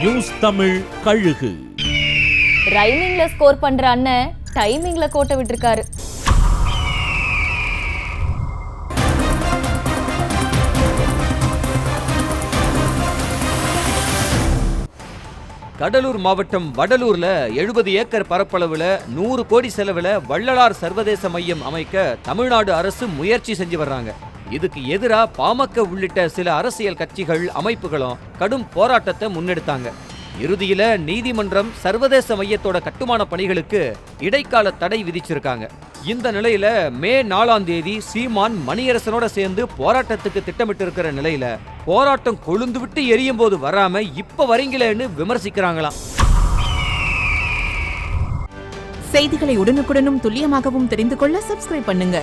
News Tamil கழுகு. ரைமிங்ல score பண்ற அண்ணன் டைமிங்ல கோட்டை விட்டுருக்காரு. கடலூர் மாவட்டம் வடலூர்ல 70 ஏக்கர் பரப்பளவுல 100 கோடி செலவுல வள்ளலார் சர்வதேச மையம் அமைக்க தமிழ்நாடு அரசு முயற்சி செஞ்சு வர்றாங்க. இதுக்கு எதிரா பாமக உள்ளிட்ட சில அரசியல் கட்சிகள் அமைப்புகளும் கடும் போராட்டத்தை முன்னெடுத்தாங்க. இறுதியில நீதிமன்றம் சர்வதேச மையத்தோட கட்டுமான பணிகளுக்கு இடைக்கால தடை விதிச்சிருக்காங்க. இந்த நிலையில மே 4ஆம் தேதி சீமான் மணியரசனோட சேர்ந்து போராட்டத்துக்கு திட்டமிட்டு இருக்கிற நிலையில போராட்டம் கொழுந்து விட்டு எரியும் போது வராம இப்ப வரீங்களேன்னு விமர்சிக்கிறாங்களாம். செய்திகளை உடனுக்குடனும் துல்லியமாகவும் தெரிந்து கொள்ள சப்ஸ்கிரைப் பண்ணுங்க.